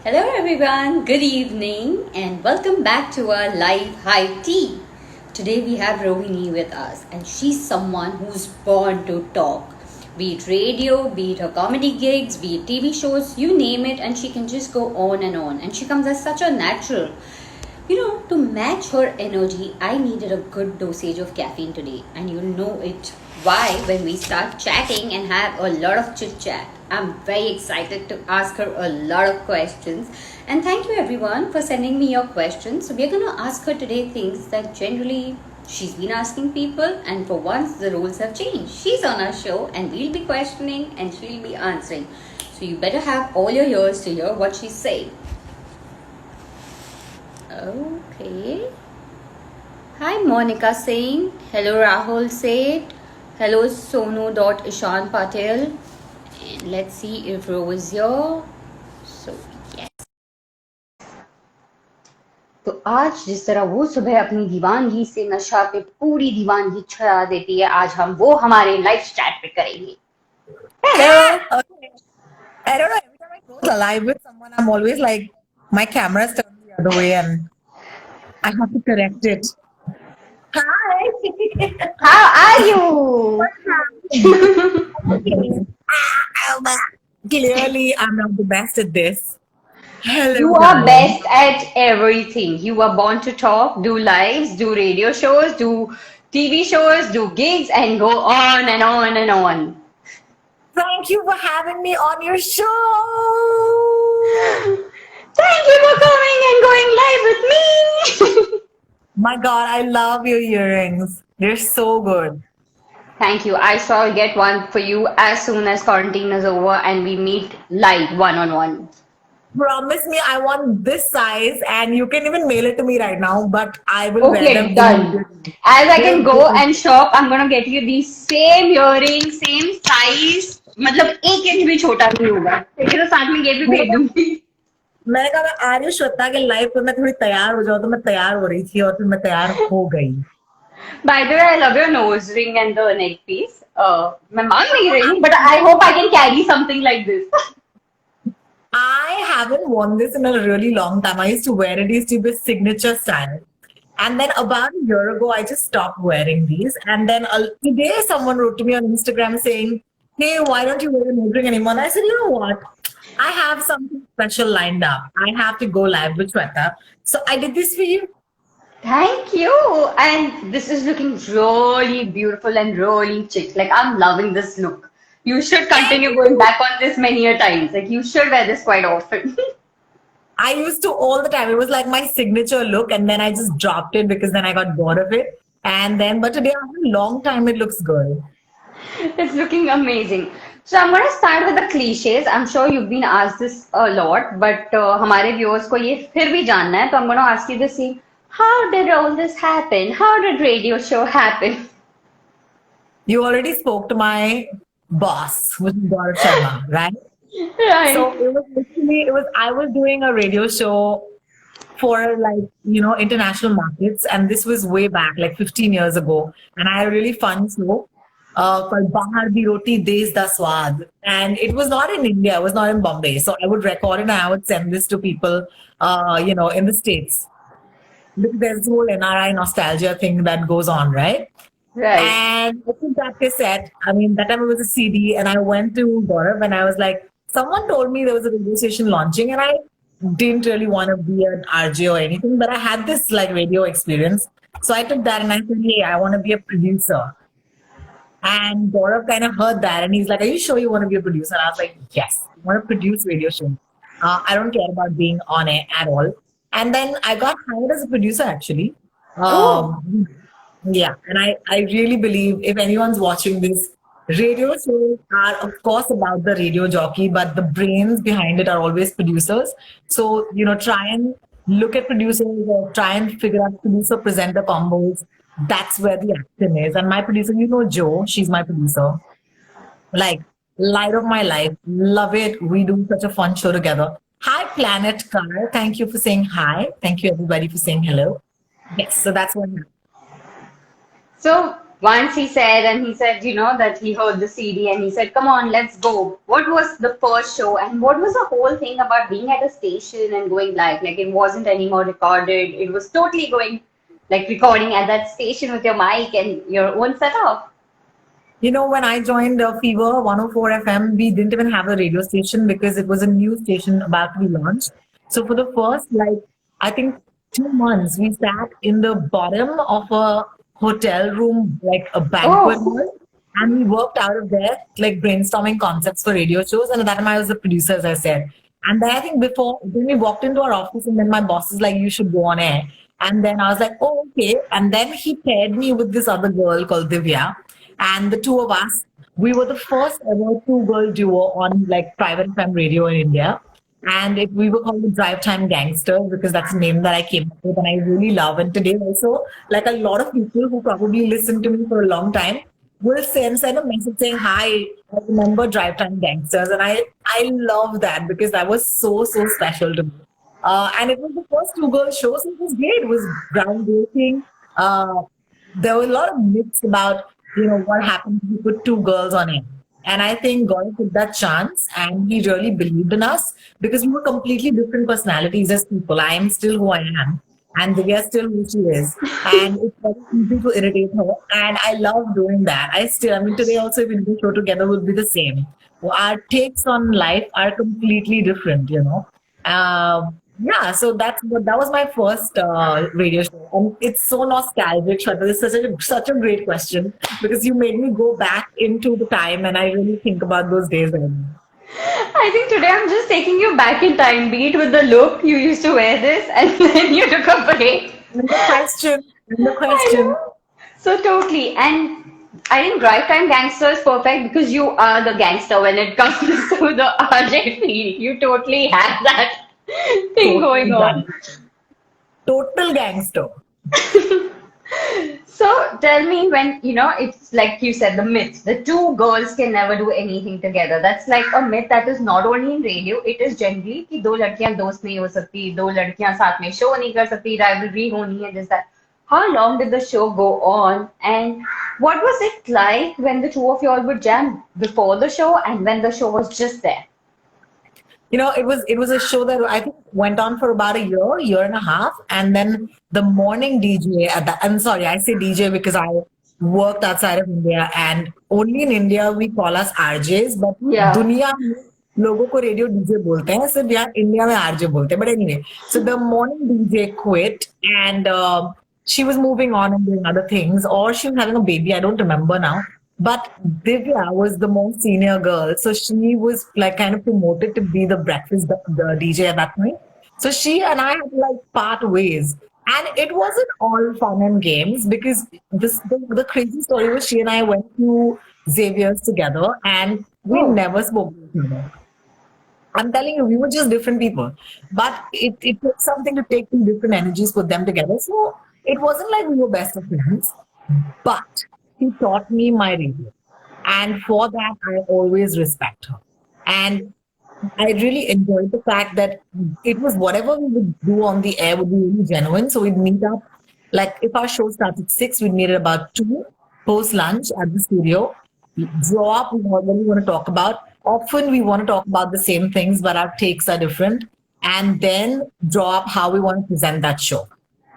Hello everyone, good evening and welcome back to our live high tea. Today we have Rohini with us and she's someone who's born to talk. Be it radio, be it her comedy gigs, be it TV shows, you name it, and she can just go on and on. And she comes as such a natural. To match her energy, I needed a good dosage of caffeine today, and you'll know it why when we start chatting and have a lot of chit chat. I'm very excited to ask her a lot of questions, and thank you everyone for sending me your questions. So, we're gonna ask her today things that generally she's been asking people, and for once, the rules have changed. She's on our show, and we'll be questioning and she'll be answering. So, you better have all your ears to hear what she's saying. Okay. Hi Monica Singh. Hello Rahul Seth. Hello Sonu.Ishan Patel. And let's see if Ro is here. So yes. तो आज जिस तरह वो सुबह अपनी दीवानगी से नशा पे पूरी दीवानगी छुड़ा देती है, आज हम वो हमारे लाइव चैट पे करेंगे. Hello. Okay. I don't know. Every time I go live with someone, I'm always like, my camera's turned the other way, and I have to correct it. Hi. How are you? Clearly, I'm not the best at this. Hello, You are darling. best at everything. You were born to talk, do lives, do radio shows, do TV shows, do gigs, and go on and on and on. Thank you for having me on your show. Thank you for coming and going live with me. My God, I love your earrings. They're so good. Thank you. I shall get one for you as soon as quarantine is over and we meet live one on one. Promise me I want this size, and you can even mail it to me right now, but I will wear Okay, them done. immediately. As I They're can go good. and shop, I'm gonna get you the same earrings, same size. मतलब 1 inch भी छोटा नहीं होगा. ठीक है तो साथ में ये भी भेज दूंगी. मैंने कहा मैं आ रही हूँ श्वेता के लाइव पे, मैं थोड़ी तैयार हो जाऊँ, तो मैं तैयार हो रही थी और फिर मैं तैयार हो गई. By the way, I love your nose ring and the neck piece. मैं मांग नहीं रही हूँ, but I hope I can carry something like this. I haven't worn this in a really long time. I used to wear it. It used to be signature style. And then about a year ago, I just stopped wearing these. And then today, someone wrote to me on Instagram saying, "Hey, why don't you wear a nose ring anymore?" And I said, "You know what? I have something special lined up. I have to go live with Shweta. So I did this for you." Thank you. And this is looking really beautiful and really chic. Like, I'm loving this look. You should continue going back on this many a times. Like, you should wear this quite often. I used to all the time. It was like my signature look, and then I just dropped it because then I got bored of it. And then, but today, after a long time, it looks good. It's looking amazing. So I'm going to start with the cliches. I'm sure you've been asked this a lot, but हमारे viewers को ये फिर भी जानना है. तो I'm going to ask you the same. How did all this happen? How did radio show happen? You already spoke to my boss, which is Gaurav Sharma, right? Right. So it was literally, I was doing a radio show for international markets, and this was way back, like 15 years ago. And I had a really fun show called Bahar Di Roti Desh Da Swad. And it was not in India, it was not in Bombay. So I would record it and I would send this to people, in the States. Because there's this whole NRI nostalgia thing that goes on, right? Right. And I took that cassette. I mean, that time it was a CD, and I went to Gaurav and I was like, someone told me there was a radio station launching, and I didn't really want to be an RJ or anything, but I had this like radio experience. So I took that and I said, hey, I want to be a producer. And Gaurav kind of heard that and he's like, are you sure you want to be a producer? And I was like, yes, I want to produce radio shows. I don't care about being on air at all. And then I got hired as a producer actually. Yeah, and I really believe if anyone's watching this, radio shows are of course about the radio jockey, but the brains behind it are always producers. So, try and look at producers or try and figure out producer presenter combos. That's where the action is. And my producer, Jo, she's my producer. Like, light of my life. Love it. We do such a fun show together. Hi, Planet Car. Thank you for saying hi. Thank you, everybody, for saying hello. Yes, so that's what happened. So Once he said, you know, that he heard the CD and he said, "Come on, let's go." What was the first show, and what was the whole thing about being at a station and going live? Like it wasn't anymore recorded; it was totally going like recording at that station with your mic and your own setup. You know, when I joined Fever 104 FM, we didn't even have a radio station because it was a new station about to be launched. So for the first, like, I think 2 months, we sat in the bottom of a hotel room, like a banquet Oh, hall, and we worked out of there, like brainstorming concepts for radio shows. And at that time, I was the producer, as I said. And then I think before, when we walked into our office, and then my boss is like, "You should go on air." And then I was like, "Oh, okay." And then he paired me with this other girl called Divya, and the two of us, we were the first ever two-girl duo on like private FM radio in India. And we were called the Drive Time Gangsters because that's the name that I came up with and I really love. And today also, like a lot of people who probably listened to me for a long time will send a message saying, "Hi, I remember Drive Time Gangsters." And I love that because that was so special to me. And it was the first two-girl show, so it was great. It was groundbreaking. Uh, there were a lot of myths about what happens if you put two girls on it. And I think God took that chance and he really believed in us because we were completely different personalities as people. I am still who I am. And Divya is still who she is. And it's very easy to irritate her. And I love doing that. I mean, today also, if we do a show together, would be the same. Well, our takes on life are completely different. Yeah, so that was my first radio show, and it's so nostalgic. Shraddha. This is such a great question because you made me go back into the time, and I really think about those days. I think today I'm just taking you back in time, be it with the look you used to wear this, and then you took a break. And the question, and the I question. know. So totally. And I think Drive Time Gangster is perfect because you are the gangster when it comes to the RJ feed. You totally have that thing going Total on. gangster. Total gangster. So tell me when, you know, it's like you said, the myth. The two girls can never do anything together. That's like a myth that is not only in radio, it is generally कि दो लड़कियां दोस्त नहीं हो सकती, दो लड़कियां साथ में show नहीं कर सकती, rivalry होनी है, this that. How long did the show go on? And what was it like when the two of you all would jam before the show and when the show was just there? It was a show that I think went on for about a year and a half, and then the morning DJ at that. I'm sorry, I say DJ because I worked outside of India, and only in India we call us RJs, but Yeah. दुनिया में लोगों को radio DJ बोलते हैं, सिर्फ यहाँ India में RJ बोलते हैं. But anyway, so the morning DJ quit, and she was moving on and doing other things, or she was having a baby. I don't remember now. But Divya was the most senior girl, so she was like kind of promoted to be the breakfast the DJ at that point. So she and I had to like part ways, and it wasn't all fun and games because the crazy story was she and I went to Xavier's together, and we Oh. never spoke to each other. I'm telling you, we were just different people. But it took something to take two different energies, put them together. So it wasn't like we were best of friends, but she taught me my radio. And for that, I always respect her. And I really enjoyed the fact that it was whatever we would do on the air would be really genuine. So we'd meet up, like if our show starts at 6, we'd meet at about 2, post lunch at the studio, draw up what we want to talk about. Often we want to talk about the same things, but our takes are different. And then draw up how we want to present that show.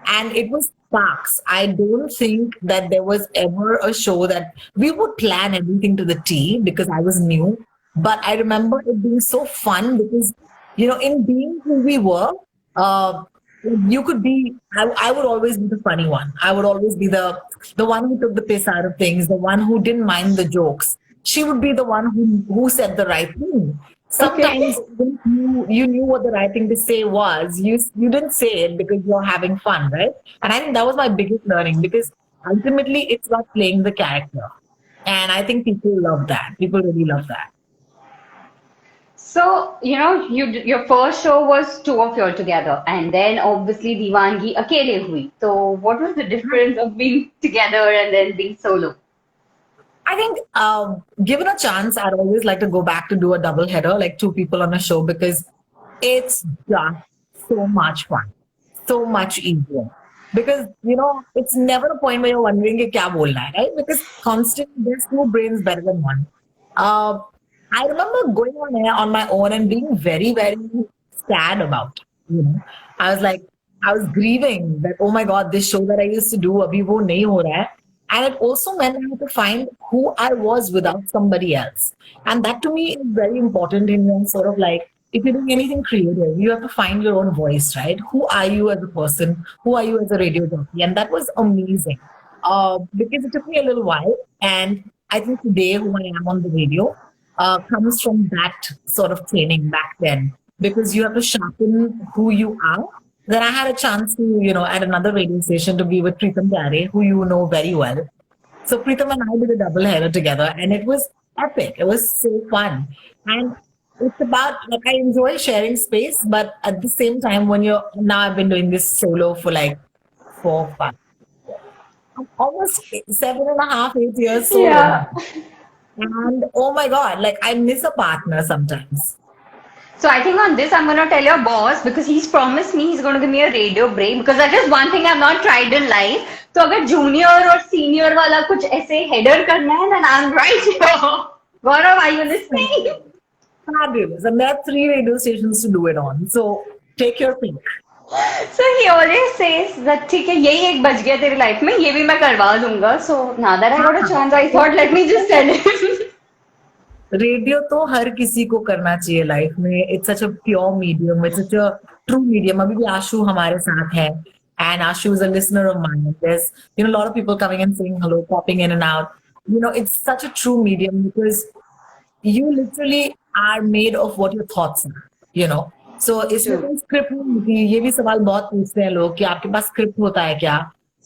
And it was sparks. I don't think that there was ever a show that we would plan everything to the T because I was new. But I remember it being so fun because, in being who we were, uh, you could be, I would always be the funny one. I would always be the one who took the piss out of things, the one who didn't mind the jokes. She would be the one who said the right thing. Okay. Sometimes when you knew what the right thing to say was, you didn't say it because you're having fun, right? And I think that was my biggest learning because ultimately it's about playing the character. And I think people love that. People really love that. So, you know, your first show was two of you all together, and then obviously Diwangi akele hui. So, what was the difference of being together and then being solo? I think, given a chance, I'd always like to go back to do a double header, like two people on a show, because it's just so much fun, so much easier. because it's never a point where you're wondering कि क्या बोलना है, right? Because constantly there's two brains better than one. Uh, I remember going on air on my own and being very, very sad about it. I was like, I was grieving that, oh my God, this show that I used to do, abhi wo nahi ho raha hai. And it also meant I had to find who I was without somebody else. And that to me is very important in your sort of like, if you're doing anything creative, you have to find your own voice, right? Who are you as a person? Who are you as a radio jockey? And that was amazing because it took me a little while. And I think today, who I am on the radio comes from that sort of training back then, because you have to sharpen who you are. Then I had a chance to, at another radio station to be with Preetham Pyare, who you know very well. So Preetham and I did a double header together, and it was epic. It was so fun. And it's about, like, I enjoy sharing space, but at the same time, now I've been doing this solo for like 4, 5, almost 7.5, 8 years solo. Yeah. And oh my God, like I miss a partner sometimes. So I think on this I'm gonna tell your boss because he's promised me he's gonna give me a radio break because that is one thing I've not tried in life. So अगर junior और senior वाला कुछ ऐसे header करना है, then I'm right here. Gaurav, are you listening? Fabulous. And there are 3 radio stations to do it on. So take your pick. So he always says that ठीक है यही एक बच गया तेरी लाइफ में ये भी मैं करवा दूंगा. So now that I got a chance, I thought let me just tell him. Radio तो हर किसी को करना चाहिए लाइफ में. It's such a pure medium, it's such a true medium. अभी भी आशु हमारे साथ है, and Ashu is a listener of mine. There's a lot of people coming and saying hello, popping in and out. It's such a true medium because you literally are made of what your thoughts are. So इसमें कोई script नहीं होती. ये भी सवाल बहुत पूछते हैं लोग कि आपके पास स्क्रिप्ट होता है क्या,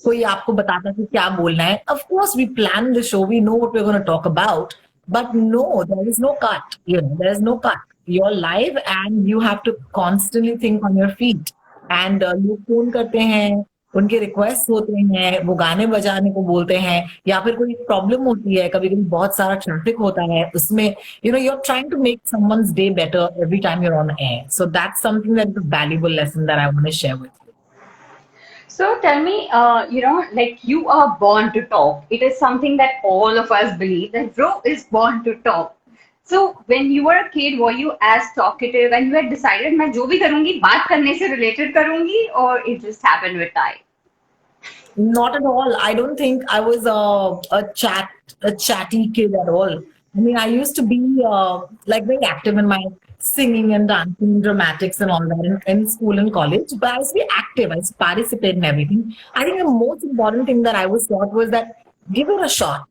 कोई आपको बताता है कि क्या बोलना है. Of course we plan the show, we know what we're going to talk about. But no, there is no cut. There is no cut. You're live and you have to constantly think on your feet. And लोग phone करते हैं, उनके request होते हैं, वो गाने बजाने को बोलते हैं, या फिर कोई प्रॉब्लम होती है, कभी कभी बहुत सारा ट्रैफिक होता है उसमें. You're trying to make someone's day better every time you're on air. So that's something that's a valuable lesson that I want to share with you. So tell me, like you are born to talk. It is something that all of us believe that Bro is born to talk. So when you were a kid, were you as talkative and you had decided मैं जो भी करूँगी बात करने से related करूँगी, or it just happened with time? Not at all. I don't think I was a chatty kid at all. I mean, I used to be like very active in my singing and dancing, dramatics and all that in school and college. But I used to be active. I used to participate in everything. I think the most important thing that I was taught was that give it a shot,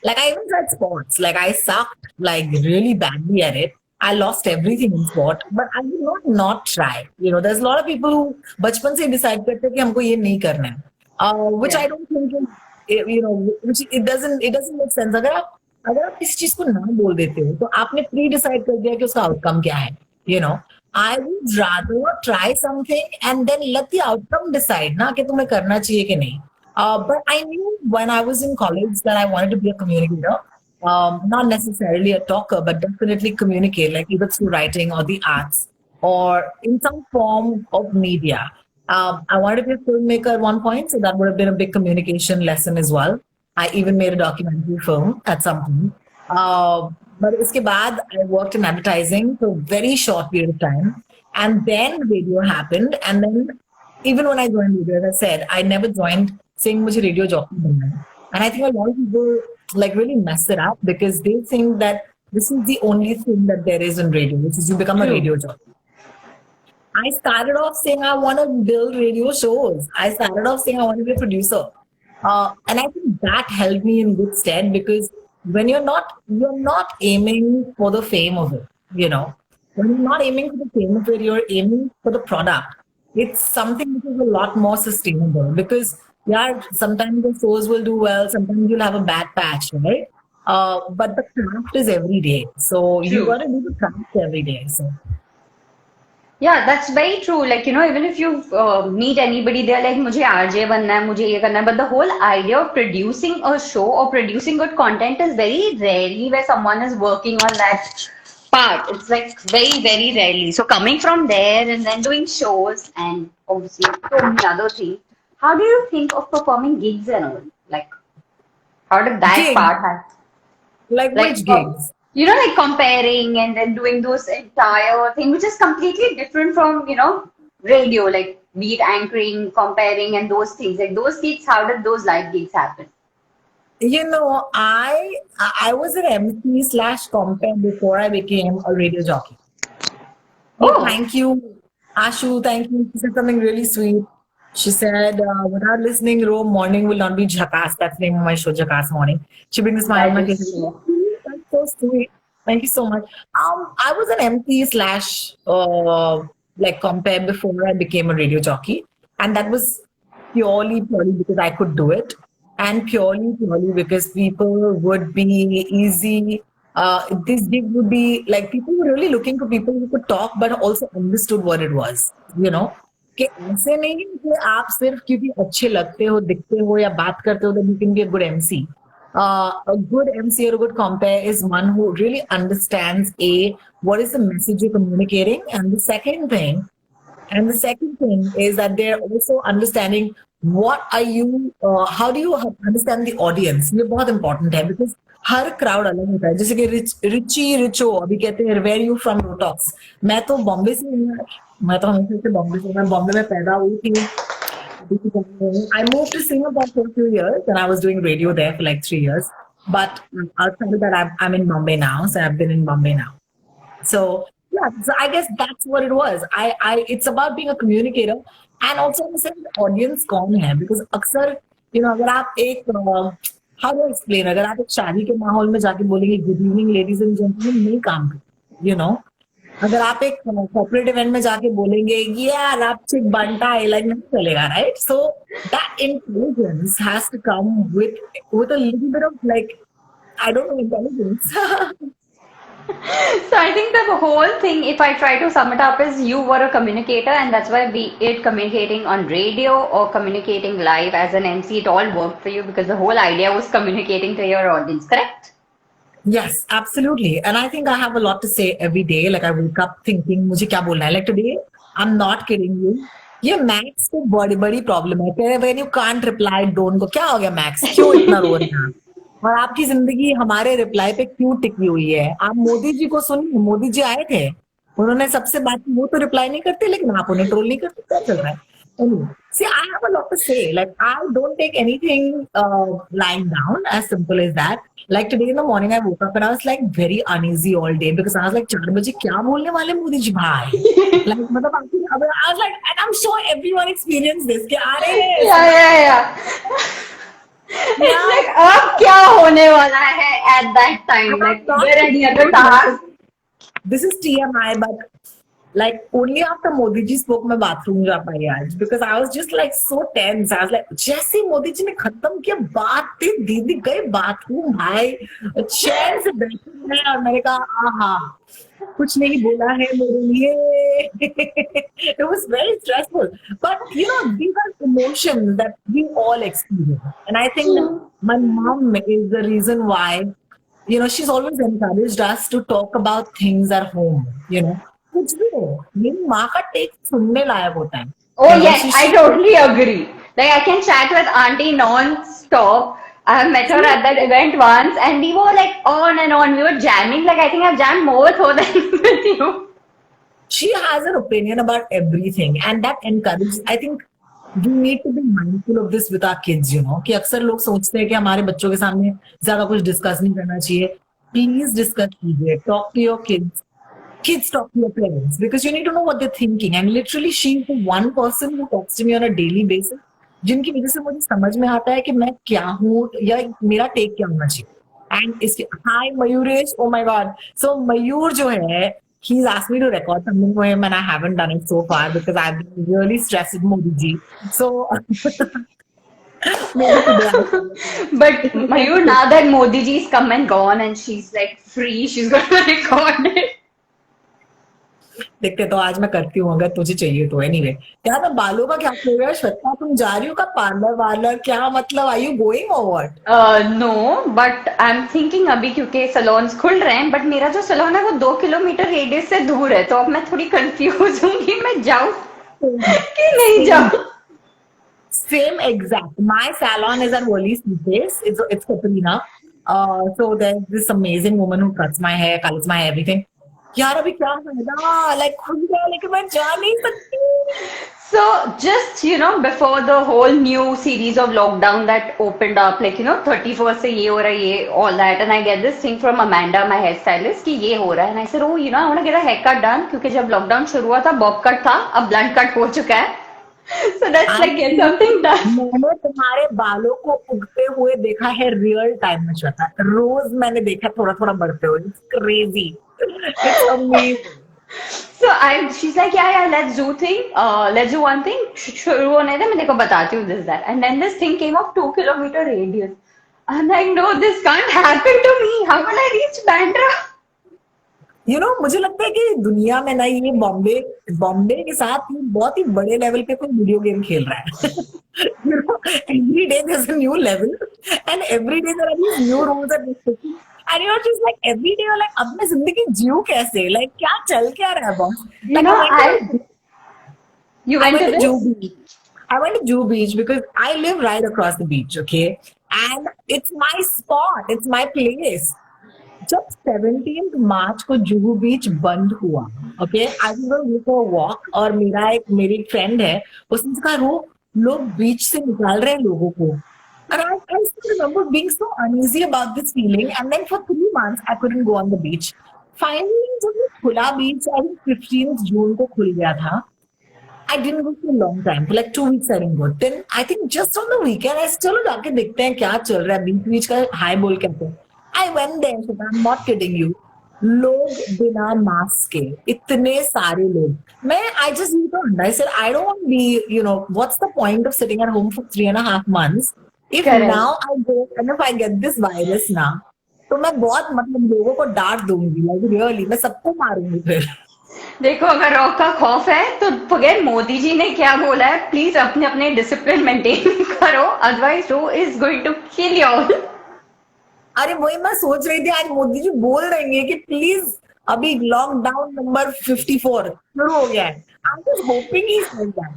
Like I even tried sports. Like I sucked like really badly at it. I lost everything in sport, but I did not try. There's a lot of people who बचपन से decide करते हैं कि हमको ये नहीं करना है. Which I don't think is, which it doesn't make sense. अगर आप किसी चीज को ना बोल देते हो तो आपने प्री डिसाइड कर दिया कि उसका आउटकम क्या है. I would rather try something and then let the outcome decide ना कि तुम्हें करना चाहिए कि नहीं. But I knew when I was in college that I wanted to be a communicator. Not necessarily a talker, but definitely communicate, like either through writing or the arts or in some form of media. I wanted to be a filmmaker at one point, so that would have been a big communication lesson as well. I even made a documentary film at some point. But iske baad, I worked in advertising for a very short period of time. And then radio happened. And then even when I joined radio, as I said, I never joined saying mujhe radio jockey banna hai. And I think a lot of people like really mess it up because they think that this is the only thing that there is in radio, which is you become a radio jockey. I started off saying I want to build radio shows. I started off saying I want to be a producer. And I think that helped me in good stead because when you're not aiming for the fame of it, when you're not aiming for the fame of it, you're aiming for the product. It's something which is a lot more sustainable because sometimes the shows will do well, sometimes you'll have a bad patch, right? But the craft is every day. So you got to do the craft every day. So. Yeah, that's very true. Like, even if you meet anybody, they're like, मुझे RJ बनना है, मुझे ये करना है. But the whole idea of producing a show or producing good content is very rarely where someone is working on that part. It's like very, very rarely. So coming from there and then doing shows and obviously so many other things, how do you think of performing gigs and all? Like, how did that Gigs, part happen? like Like, which gigs? like comparing and then doing those entire thing, which is completely different from, radio, like beat anchoring, comparing, and those things. Like those gigs, how did those live gigs happen? You know, I was an MC slash compere before I became a radio jockey. Yeah, Oh, thank you, Ashu. Thank you. She said something really sweet. She said, without listening, Ro, morning will not be Jhakas. That's the name of my show, Jhakas Morning. She brings a smile on that my is face. so. That's so sweet. Thank you so much. I was an MC slash like compare before I became a radio jockey, and that was purely because I could do it, and purely because people would be easy. This gig would be like people were really looking for people who could talk but also understood what it was. You know, कि ऐसे नहीं है कि आप सिर्फ क्योंकि अच्छे लगते हो, दिखते हो या बात करते हो, then you can be a good MC. A good MC or a good compare is one who really understands what is the message you're communicating, and the second thing is that they're also understanding what are you, how do you understand the audience. ये बहुत important है because her crowd अलग होता है. जैसे कि रिचो अभी कहते हैं where you from रोटॉक्स. मैं तो बॉम्बे से हूँ यार. मैं तो हमेशा से बॉम्बे से, मैं बॉम्बे में पैदा हुई थी. I moved to Singapore for a few years and I was doing radio there for like 3 years. But outside of that, I'm in Bombay now. So I've been in Bombay now. So yeah, so I guess that's what it was. It's about being a communicator and also understanding the audience कौन है, because अक्सर अगर आप एक how do I explain, अगर आप एक शादी के माहौल में जाके बोलेंगे good evening ladies and gentlemen, नहीं काम करता. अगर आप एक कॉर्पोरेट इवेंट में जाके बोलेंगे यार आप चिक बनता है लाइक नहीं चलेगा, right? So that intelligence has to come with a little bit of like I don't know intelligence. So I think the whole thing, if I try to sum it up, is you were a communicator, and that's why be it communicating on radio or communicating live as an MC, it all worked for you because the whole idea was communicating to your audience, correct? Yes, absolutely. And I think I have a lot to say every day. Like I wake up thinking, मुझे क्या बोलना है? Like today, I'm not kidding you. ये max को बड़ी बड़ी problem है. कह when you can't reply don't go. क्या हो गया मैक्स? क्यों इतना रो रहे हैं? और आपकी जिंदगी हमारे रिप्लाई पे क्यों टिकी हुई है? आप मोदी जी को सुनिए. मोदी जी आए थे, उन्होंने सबसे बात की, वो तो रिप्लाई नहीं करते, लेकिन आप उन्हें ट्रोल नहीं करते. क्या चल रहा है? Anyway, see, I have a lot to say. Like, I don't take anything lying down, as simple as that. Like today in the morning, I woke up and I was like very uneasy all day because I was like, 4 बजे क्या बोलने वाले मोदी जी भाई? Like, मतलब I was like, and I'm sure everyone experienced this. कि अरे Yeah. It's like, अब क्या होने वाला है at that time? Like, there any other task? this is TMI, but like only after Modi ji spoke मैं bathroom जा पाई आज because I was just like so tense. I was like जैसे मोदी जी ने खत्म किया बात थी, दीदी गए बाथरूम भाई, चैन से बैठे हैं और मैंने कहा आहा कुछ नहीं बोला है मेरे लिए. It was very stressful, but these are emotions that we all experience, and I think that my mom is the reason why she's always encouraged us to talk about things at home. कुछ भी हो, मेरी माँ का take सुनने लायक होता है. Oh yes, I totally agree. Like I can chat with auntie non-stop. I have met her at that event once, and we were like on and on. We were jamming. Like I think I've jammed more with her than with you. She has an opinion about everything, and that encourages. I think we need to be mindful of this with our kids. कि अक्सर लोग सोचते हैं कि हमारे बच्चों के सामने ज्यादा कुछ डिस्कस नहीं करना चाहिए. Please discuss कीजिए. Talk to your kids. Kids talk to your parents because you need to know what they're thinking. And literally, she's the one person who talks to me on a daily basis. जिनकी वजह से मुझे समझ में आता है कि मैं क्या हूँ या मेरा टेक क्या होना चाहिए. And इसके hi Mayuresh, oh my god. So मयूर जो है, he's asked me to record something for him and I haven't done it so far because I've been really stressed with Modi ji. So But Mayur, now that Modi ji's come and gone and she's like free, she's gonna record it. देखते तो आज मैं करती हूँ अगर तुझे चाहिए तो. एनीवे, क्या मैं बालों का क्या हो गया? श्वेता तुम जा रही हो का पार्लर क्या मतलब? आर यू गोइंग और what? No, but I'm thinking अभी क्योंकि सलोन्स खुल रहे हैं, बट मेरा जो सलोन है वो 2 किलोमीटर रेडियस से दूर है, तो अब मैं थोड़ी कंफ्यूज हूँ कि मैं जाऊँ कि नहीं जाऊँ. Same exact. My salon is at Worli Space. It's Katrina. So there's this amazing woman who cuts my hair, colors my hair, everything. यार अभी क्या फायदा लाइक खुल गया लेकिन मैं जा नहीं सकती. So just before the whole new series of lockdown that opened up, like 31st से ये हो रहा है ये all that, and I get this thing from Amanda, my hairstylist, कि ये हो रहा है, and I said, oh I want to get a haircut done, क्योंकि जब lockdown शुरू हुआ था bob cut था, अब blunt cut हो चुका है. So that's like get something done. मैंने तुम्हारे बालों को उगते हुए देखा है रियल टाइम में श्वेता. रोज मैंने देखा थोड़ा थोड़ा बढ़ते हुए. It's crazy. It's amazing. So she's like, yeah, let's do thing. Let's do one thing. शुरू होने दे, मैं देखो बताती हूँ this that. And then this thing came of 2 kilometer radius. I'm like, no, this can't happen to me. How will I reach Bandra? मुझे लगता है कि दुनिया में ना ये बॉम्बे के साथ ये बहुत ही बड़े लेवल पे कोई वीडियो गेम खेल रहा है. Every day there's a new level and every day there are these new rules and restrictions. And you're just like every day you're like अब मैं जिंदगी जीऊँ कैसे, like क्या चल क्या रहा है boss. You went to Juhu Beach. I went to Juhu Beach because I live right across the beach, okay? And it's my spot, it's my place. जब 17th मार्च को जुहू बीच बंद हुआ, okay, I was going for walk और मेरी friend है, उसने कहा रो लोग बीच से निकाल रहे हैं लोगों को. And I still remember being so uneasy about this feeling. And then for 3 months, I couldn't go on the beach. Finally, जब ये खुला बीच, I think 15th June को खुल गया था. I didn't go for a long time. For like 2 weeks, I didn't go. Then I think just on the weekend, I still जाके देखते हैं क्या चल रहा है. बीच का हाई बोल कहते हैं. I went there, so I'm not kidding you. लोग बिना मास्क के इतने सारे लोग. I just need to understand. I said I don't want to be, what's the point of sitting at home for 3.5 months? If Correct. Now I go and if I get this virus now, तो मैं बहुत लोगों को डांट दूंगी. Like really, मैं सबको मारूंगी फिर. देखो अगर रॉक का खौफ है तो फॉरगेट मोदी जी ने क्या बोला है, प्लीज अपने अपने डिसिप्लिन मेंटेन करो, अदरवाइज वो is going to kill you all. अरे वही मैं सोच रही थी आज मोदी जी बोल रहे हैं कि प्लीज अभी लॉकडाउन नंबर 54 शुरू हो गया है. I was hopping he said that.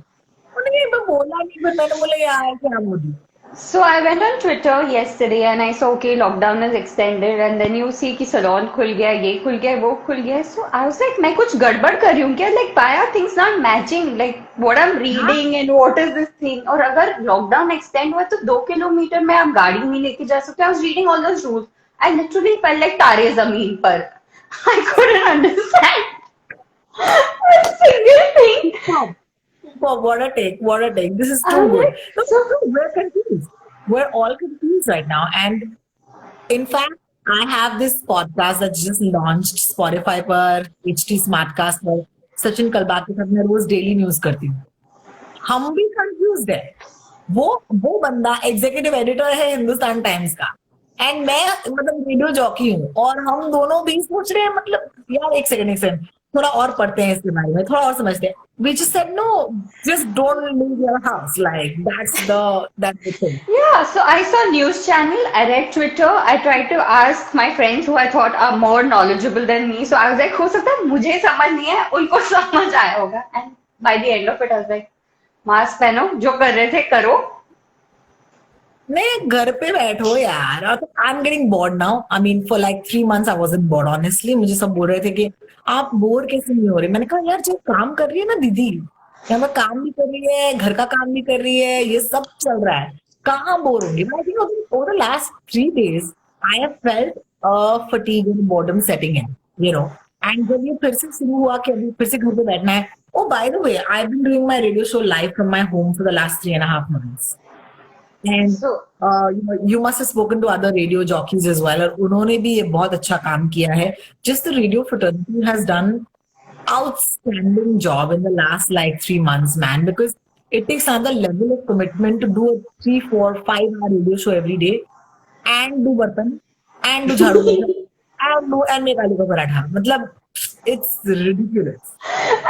उन्होंने मैं बोला नहीं, फिर मैंने बोला यार क्या Modi. So I went on Twitter yesterday and I saw okay lockdown is extended and then you see कि salon खुल गया, ये खुल गया, वो खुल गया. So I was like मैं कुछ गड़बड़ कर रही हूँ क्या, like why are things not matching, like what I'm reading and what is this thing. और अगर lockdown extend हुआ तो 2 किलोमीटर में आप गाड़ी नहीं लेके जा सकते. I was reading all those rules. I literally felt like तारे जमीन पर. I couldn't understand a single thing. What a take. This is too good. So we're confused. We're all confused right now. And in fact, I have this podcast that just launched Spotify पर, HT Smartcast पर. सचिन कलबाग के साथ मैं रोज daily news करती हूँ. हम भी confuse है. वो बंदा एग्जीक्यूटिव एडिटर है हिंदुस्तान टाइम्स का एंड मैं रेडियो जॉकी हूँ और हम दोनों भी सोच रहे हैं यार एक सेकंड थोड़ा और पढ़ते हैं इसके बारे में, थोड़ा और समझते हैं. We just said no, just don't leave your house. Like that's the thing. Yeah, so I saw news channel, I read Twitter, I tried to ask my friends who I thought are more knowledgeable than me. So I was like, हो सकता है मुझे समझ नहीं है, उनको समझ आया होगा. And by the end of it, I was like, mask पहनो, जो कर रहे थे करो. नहीं घर पे बैठो यार. I'm getting bored now. I mean, for like 3 months I wasn't bored. Honestly, मुझे सब बोल रहे थे कि आप बोर कैसे नहीं हो रहे. मैंने कहा यार जो काम कर रही है ना दीदी, यहाँ पर काम भी कर रही है, घर का काम भी कर रही है, ये सब चल रहा है, कहाँ बोर होंगी. I think over the last 3 days I have felt fatigue and boredom setting in, and जब ये फिर से शुरू हुआ कि अभी फिर से घर पे बैठना है. Oh, by the way, I've been doing my radio show live from my home for the last 3.5 months. And So, you must have spoken to other radio jockeys as well. और उन्होंने भी ये बहुत अच्छा काम किया है. Just the radio fraternity has done outstanding job in the last like 3 months, man. Because it takes another level of commitment to do a 3, 4, 5 hour radio show every day, and do बर्तन, and do झाड़ू, and make आलू का पराठा. मतलब it's ridiculous.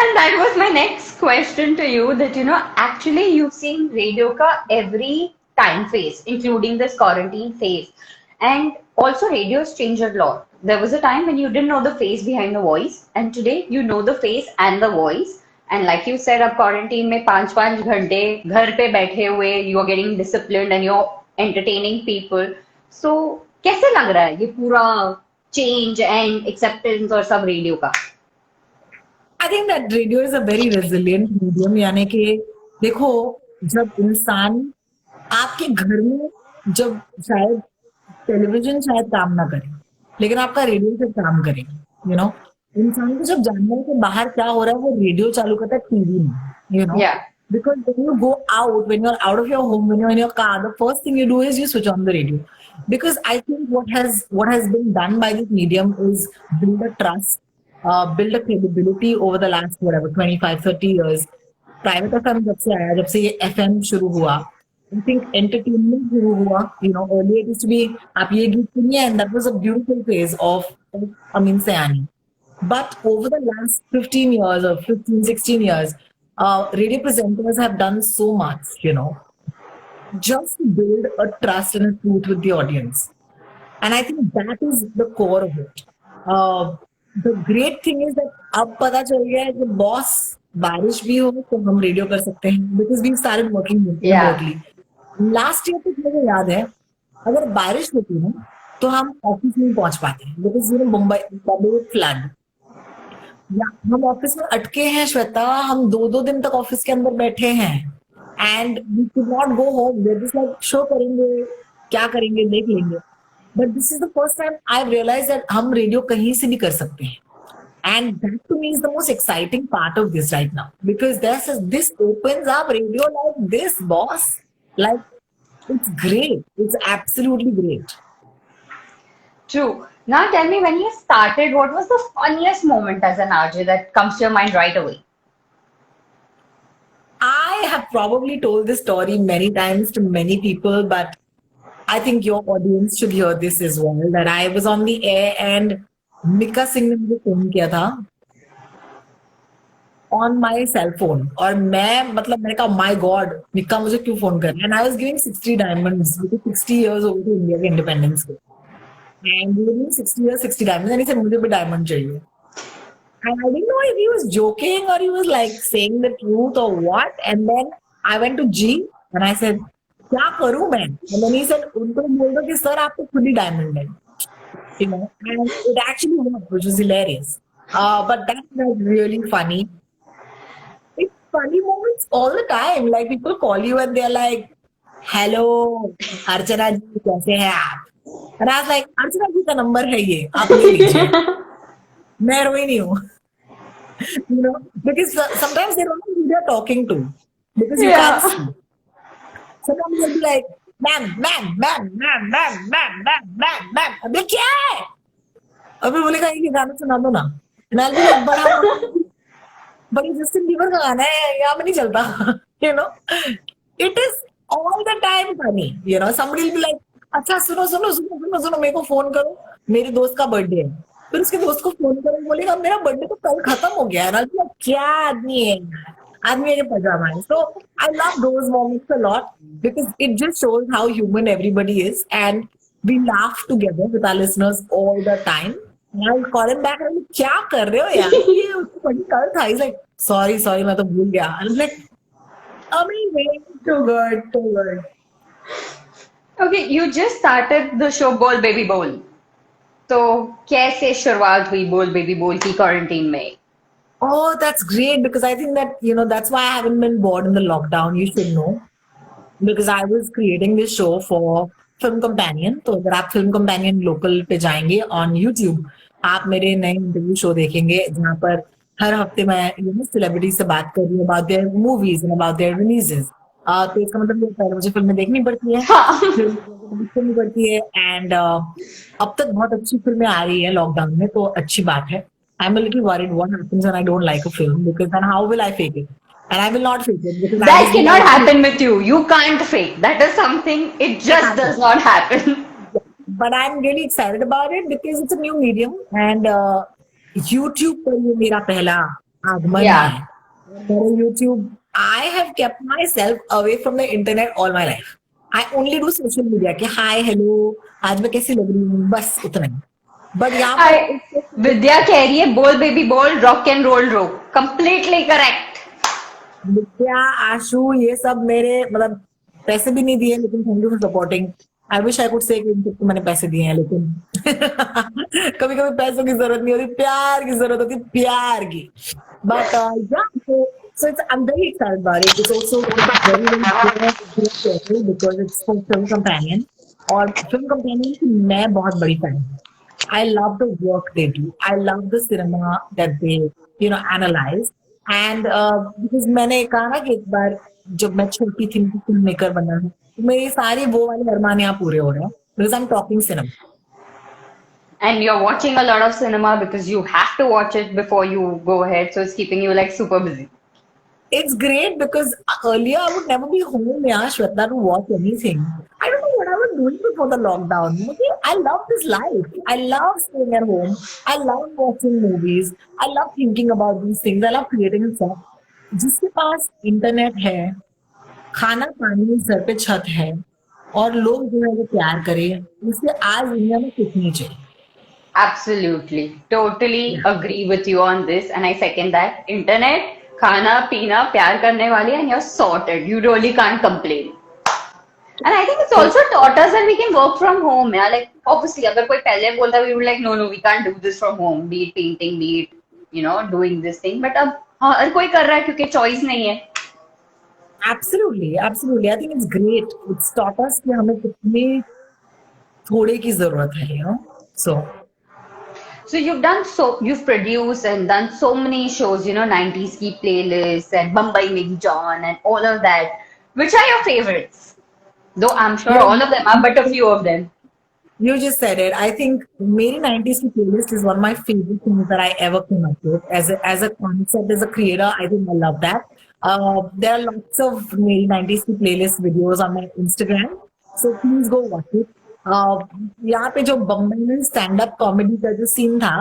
and that was my next question to you. That actually you've seen radio ka every time phase, including this quarantine phase. And also radio's changed a lot. There was a time when you didn't know the face behind the voice, and today you know the face and the voice. And like you said, अब quarantine में 5-5 घंटे घर पे बैठे हुए you are getting disciplined and you are entertaining people. So कैसे लग रहा है ये पूरा चेंज एंड एक्सेप्टेंस और सब रेडियो का? I think that radio is a very resilient medium. यानी कि देखो, जब इंसान आपके घर में, जब शायद टेलीविजन शायद काम ना करे, लेकिन आपका रेडियो से काम करेगा. यू नो, इंसान को जब जानना है कि बाहर क्या हो रहा है, वो रेडियो चालू करता है टीवी में. You know, Yeah. because when you go out, when you're out of your home, when you're in your car, the first thing you do is you switch on the radio. Because I think what has been done by this medium is build a trust, build a credibility over the last whatever 25-30 years. Private FM जब से आया, जब से ये FM शुरू हुआ, I think entertainment शुरू हुआ. You know, earlier it to be आप ये गीत सुनिए, and that was a beautiful phase of Amin Sayani. But over the last 15 years or 15-16 years, radio presenters have done so much, you know, just to build a trust and a truth with the audience. And I think that is the core of it. The great thing is that अब पता चल गया है कि boss बारिश भी हो तो हम रेडियो कर सकते हैं, because we started working remotely. Last year तक मुझे याद है, अगर बारिश होती ना तो हम ऑफिस नहीं पहुंच पाते, because you know Mumbai flood. या हम ऑफिस में अटके हैं श्वेता, हम 2-2 दिन तक ऑफिस के अंदर बैठे हैं, and we could not go home. We just like show करेंगे, क्या करेंगे देख लेंगे. But this is the first time I realize that हम रेडियो कहीं से भी कर सकते हैं. And that to me is the most exciting part of this right now, because this opens up radio like this boss. Like it's great, it's absolutely great. True. Now tell me, when you started, what was the funniest moment as an RJ that comes to your mind right away? I have probably told this story many times to many people, but I think your audience should hear this as well. That I was on the air and Mika Singh ने मुझे phone किया था on my cell phone, और मैंने कहा my God, Mika मुझे क्यों phone कर रहा है? And I was giving 60 diamonds, because 60 years हो गए थे इंडिया के इंडिपेंडेंस के. And we were doing 60 years, 60 diamonds, and he said मुझे भी diamond चाहिए. And I didn't know if he was joking or he was like saying the truth or what. And then I went to G and I said, क्या करूँ मैं? And then he said, उनको बोल दो कि sir आपको खुद ही diamond है. You know, and it actually worked, which was hilarious. But that was really funny. It's funny moments all the time. Like people call you and they're like, hello, अर्चना जी कैसे हैं आप? And I was like, अर्चना जी का number है ये, आप ले लीजिए. मैं रोहिणी हूँ. You know, because sometimes they don't know who they're talking to, because you can't see. Sometimes they'll be like, ma'am. अबे क्या है? अबे बोलेगा ये गाना सुना दो ना. And I'll be like, बड़ी जस्टिन बीबर का गाना है, यहाँ पे नहीं चलता. You know, it is all the time funny. You know, somebody will be like, अच्छा सुनो मेरे को फोन करो, मेरे दोस्त का बर्थडे है. फिर उसके दोस्त को फोन करो, बोलेगा मेरा बर्थडे तो कल खत्म हो गया है. क्या आदमी है, आदमी के पजामा है. So I love those moments a lot, because it just shows how human everybody is, and we laugh together with our listeners all the time. And I'll call him back and क्या कर रहे हो यार, ये उसको बड़ी कल था. He's like, sorry मैं तो भूल गया. I'm like, amazing, too good. Okay, you just started the show बोल बेबी बोल. तो कैसे शुरुआत हुई बोल बेबी बोल की क्वारंटीन में? Oh, that's great, because I think that, you know, that's why I haven't been bored in the lockdown. You should know, because I was creating this show for Film Companion. तो अगर आप Film Companion local पे जाएंगे on YouTube, आप मेरे नए interview show देखेंगे, जहाँ पर हर हफ्ते मैं सेलिब्रिटी से बात कर रही हूँ about their movies and about their releases. तो इसका मतलब ये पहले मुझे फिल्में देखनी पड़ती है, फिल्म पड़ती है, एंड अब तक बहुत अच्छी फिल्में आ रही है लॉकडाउन में, तो अच्छी बात है. I'm a little worried what happens when I don't like a film, because then how will I fake it? And I will not fake it, because that cannot happen with you. You can't fake. That is something, it just does not happen. But I'm really excited about it, because it's a new medium, and YouTube पर ये मेरा पहला आगमन है. YouTube, I have kept myself away from the internet all my life. I only do social media कि hi, hello, आज मैं कैसी लग रही हूँ, बस उतना ही. But यहाँ पर विद्या कह रही है बोल बेबी बोल, रॉक एंड रोल रो. Completely correct. नित्या, आशु, ये सब मेरे मतलब पैसे भी नहीं दिए, लेकिन thank you for supporting. I wish I could say कि इन सबको मैंने पैसे दिए हैं, लेकिन कभी कभी पैसों की जरूरत नहीं होती, प्यार की जरूरत होती, प्यार की। But yeah, so it's I'm very excited about it. It's also very very because it's for film companion, और film companion की मैं बहुत बड़ी fan हूँ। I love the work they do. I love the cinema that they, analyze. And because मैंने कहा ना कि एक बार जब मैं छोटी थी, मुझे फिल्म मेकर बनना है, तो मेरे सारे वो वाले अरमान यहाँ पूरे हो रहे हैं, because I'm talking cinema. And you're watching a lot of cinema because you have to watch it before you go ahead, so it's keeping you like super busy. It's great because earlier I would never be home, yeah, Shweta, to watch anything. I don't know what I was doing before the lockdown. I love this life. I love staying at home. I love watching movies. I love thinking about these things. I love creating stuff. जिसके पास internet है, खाना पानी sir पे छत है, और लोग जो है वो प्यार करें, उसे आज दुनिया में कुछ नहीं चाहिए। Absolutely. Totally Yeah. agree with you on this, and I second that. Internet, खाना पीना प्यार करने वाली, and you're sorted. You really can't complain. And I think it's So also taught us that we can work from home. Yeah, like obviously, अगर कोई पहले बोलता, we would like, no, no, we can't do this from home. Be it painting, be it, doing this thing. But अब हर कोई कर रहा है क्योंकि choice नहीं है. absolutely, absolutely. I think it's great. It's taught us कि हमें कितने थोड़े की जरूरत है, So So you've produced and done so many shows, 90s key playlists and Mumbai Megi John and all of that. Which are your favorites? Though I'm sure you know, all of them are, but a few of them. you just said it. I think Meri 90s ki playlist is one of my favorite things that I ever came up with. As a concept, as a creator, I think I love that. There are lots of Meri 90s ki playlist videos on my Instagram. So please go watch it. Uh, यहाँ पे जो बम्बई में stand up comedy का जो scene था,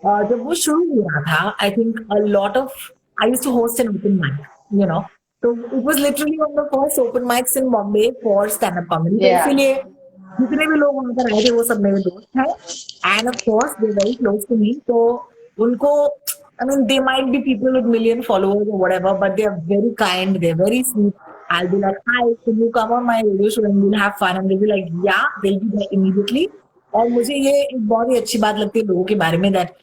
जब वो शुरू हुआ था, I think a lot of I used to host an open mic, you know तो it was literally one of the first open mics in Bombay for stand up comedy, तो Yeah. इसीलिए जितने भी लोग वहां पर आए थे वो सब मेरे दोस्त हैं, and of course they very close to me, तो उनको I mean, they might be people with million followers or whatever, but they are very kind, they're very sweet. I'll be like, hi, can you come on my radio show and we'll have fun? And they'll be like, yeah, they'll be there immediately. और मुझे ये एक बहुत ही अच्छी बात लगती है लोगों के बारे में, that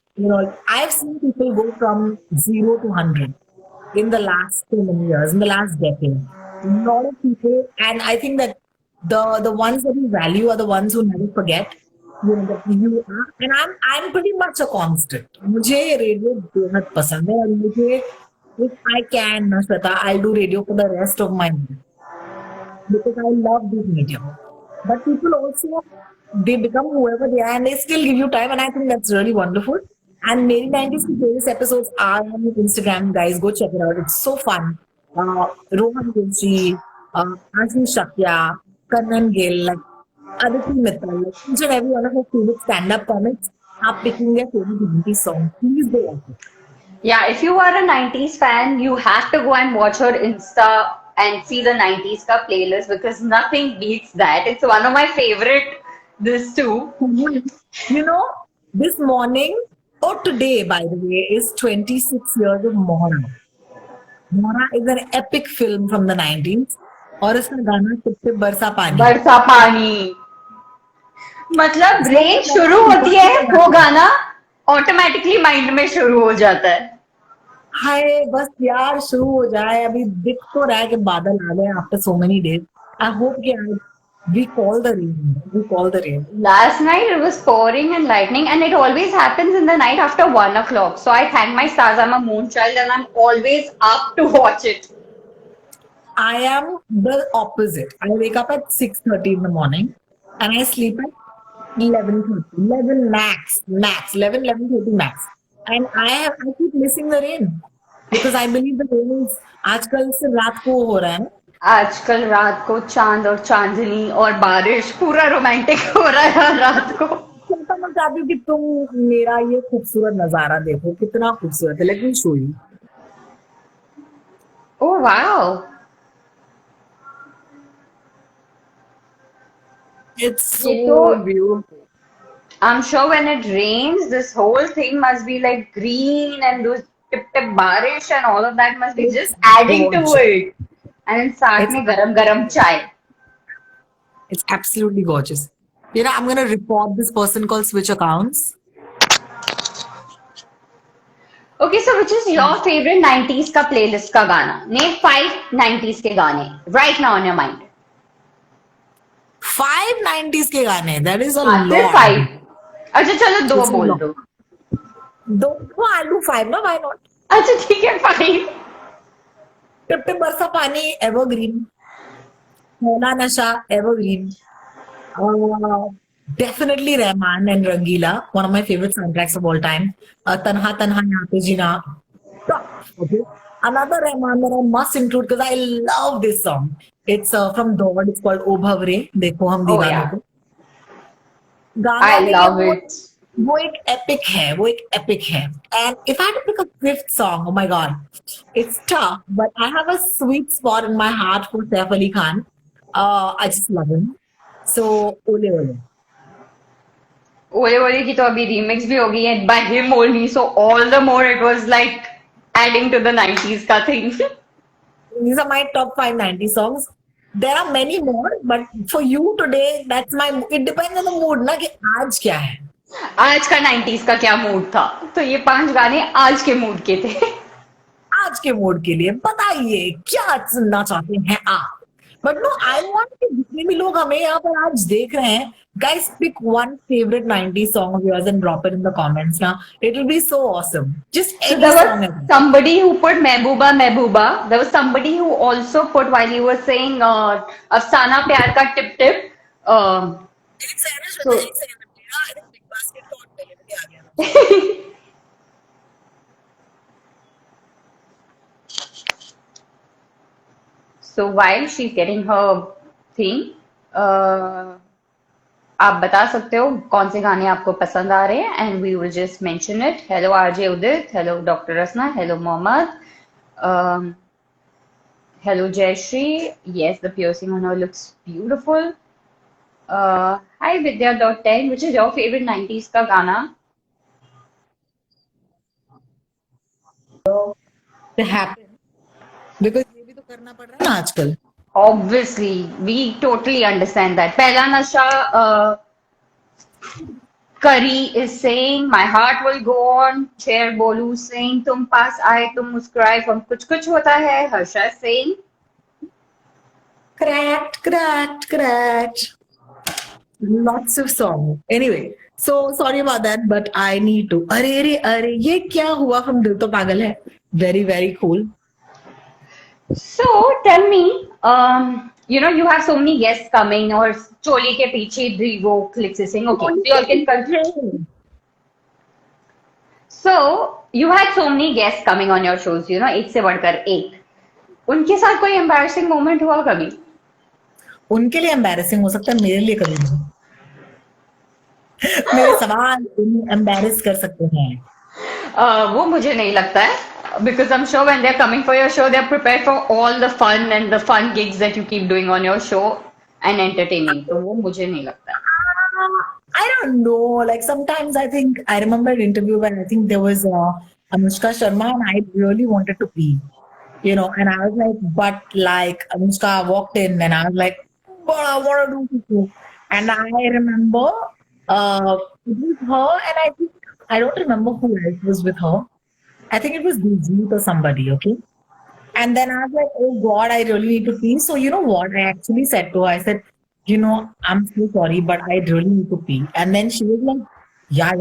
I've seen people go from 0 to 100 in the last so many years, in the last decade. A lot of people, and I think that the ones that you value are the ones who never forget. That you are, and I'm pretty much a constant. मुझे radio बेहद पसंद है, और मुझे if I can, Shweta, I'll do radio for the rest of my life because I love this medium. But people also, they become whoever they are and they still give you time, and I think that's really wonderful. And Meri 90s ki playlist episodes are on Instagram, guys. Go check it out. It's so fun. Rohan Joshi, Ashish Shakya, Kannan Gill, like Aditi Mittal, like each and every one of her favorite stand-up comics are picking their favorite 90s songs. Please go watch it. Yeah, if you are a 90s fan, you have to go and watch her Insta and see the 90s ka playlist because nothing beats that. It's one of my favorite, this too. You know, this morning, or today, by the way, is 26 years of Mohra. Mohra is an epic film from the 90s. और इसका गाना सबसे बरसा पानी. बरसा पानी मतलब range शुरू होती है, वो गाना ऑटोमेटिकली माइंड में शुरू हो जाता है. हाय बस यार शुरू हो जाए, अभी दिख तो रहा है कि बादल आ गए after so many days. I hope कि we call the rain. We call the rain. Last night it was pouring and lightning, and it always happens in the night after 1 o'clock. So I thank my stars. I'm a moon child, and I'm always up to watch it. I am the opposite. I wake up at 6:30 in the morning and I sleep at 11:30. 11 max. 11:30 max. And I keep missing the rain because I believe the rain is आजकल से रात को हो रहा है ना. आजकल रात को चांद और चांदनी और बारिश पूरा रोमांटिक हो रहा है रात को. तो मैं चाहती हूँ कि तुम मेरा ये खूबसूरत नजारा देखो, कितना खूबसूरत है. Let me show you. Oh wow. It's so ये तो beautiful. I'm sure when it rains, this whole thing must be like green and those tip tip barish and all of that must be It's just adding to gorgeous. it. And then साथ It's में गरम गरम चाय. it's absolutely gorgeous. You know, I'm gonna report this person called Switch Accounts. Okay, so which is your favorite 90s का playlist का गाना? Name 5 90s के गाने right now on your mind. 590s के गाने. That is a हाँ, सिर्फ lot. 5. अच्छा चलो 2 It's a बोल lot. दो. No, I'll do 5. No, why not? अच्छा ठीक है 5. टिप टिप बरसा पानी एवरग्रीन. पहला नशा evergreen. Definitely Rahman and Rangila, one of my favorite soundtracks of all time. Tanha Tanha Yahan Pe Jeena. Top. Okay. Another Rahman that I must include because I love this song. It's from Dod. It's called O Bhavre. देखो हम Oh दीवानों yeah, को. गाना I भी ये love it. वो एक epic है. वो एक epic है. And if I had to pick a fifth song, oh my god, it's tough. But I have a sweet spot in my heart for Saif Ali Khan. I just love him. So Ole Ole. ओले ओले की तो अभी remix भी हो गई है by him only, so all the more it was like adding to the 90s का thing. These are my top 590 songs. There are many more, but for you today, that's my. It depends on the mood, ना कि आज क्या है. आज का 90s का क्या मूड था? तो ये 5 गाने आज के मूड के थे. आज के मूड के लिए बताइए क्या सुनना चाहते हैं आप. But no, I want कि जितने भी लोग हमें यहाँ पर आज देख रहे हैं, guys, pick one favorite 90s song of yours and drop it in the comments. Now, it will be so awesome. Just So any there song. was somebody who put Mehbooba Mehbooba. There was somebody who also put while you were saying Afsana Pyar ka tip tip. So so while she's getting her thing, आप बता सकते हो कौन से गाने आपको पसंद आ रहे हैं and we will just mention it. Hello RJ Udit, hello doctor Rasna, hello Mohammad, hello Jayshree. Yes, the piercing on her looks beautiful. Hi Vidya.10, which is your favorite 90s का गाना? To happen. Because ये भी तो करना पड़ रहा है ना आजकल. Obviously, we totally understand that. Pehla Nasha, Kari is saying, my heart will go on. Chair Bolu saying, tum paas aaye, tum muskuraye, from kuch kuch hota hai. Harsha is saying, Cracked. Lots of songs. Anyway, so sorry about that, but I need to. अरे ये क्या हुआ from दिल तो पागल है. Very cool. so tell me, you have so many guests coming, or choli ke piche Drivo clicks is saying, okay, so you all can continue. So you had so many guests coming on your shows, एक से बढ़कर एक. उनके साथ कोई embarrassing moment हुआ कभी? उनके लिए embarrassing हो सकता है, मेरे लिए कभी नहीं. मेरे सवाल उन्हें embarrass कर सकते हैं. वो मुझे नहीं लगता है. Because I'm sure when they're coming for your show, they're prepared for all the fun and the fun gigs that you keep doing on your show and entertaining. तो वो मुझे नहीं लगता है. I don't know. Like sometimes I think I remember an interview when I think there was Anushka Sharma and I really wanted to pee, and I was like, but like Anushka walked in and I was like, but I want to do pee. And I remember it was her and I think I don't remember who else was with her. I think it was Dijit or somebody, okay? And then I was like, oh God, I really need to pee. So you know what? I actually said to her, I said, I'm so sorry, but I really need to pee. And then she was like, yeah,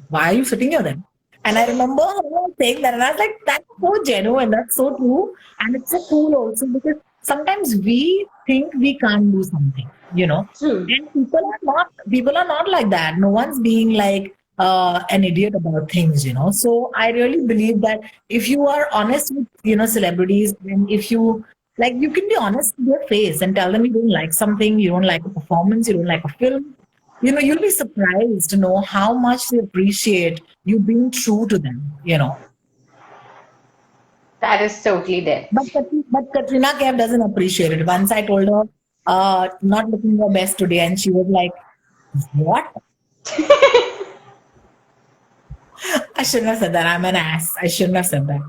why are you sitting here then? And I remember her saying that, and I was like, that's so genuine, that's so true. And it's so cool also because sometimes we think we can't do something, True. And people are not like that. No one's being like an idiot about things, So I really believe that if you are honest with, celebrities, and if you like, you can be honest with their face and tell them you don't like something, you don't like a performance, you don't like a film. You'll be surprised to know how much they appreciate you being true to them, That is totally there. But Katrina Kaif doesn't appreciate it. Once I told her, not looking your best today, and she was like, what? shouldn't have said that. I'm an ass. I shouldn't have said that.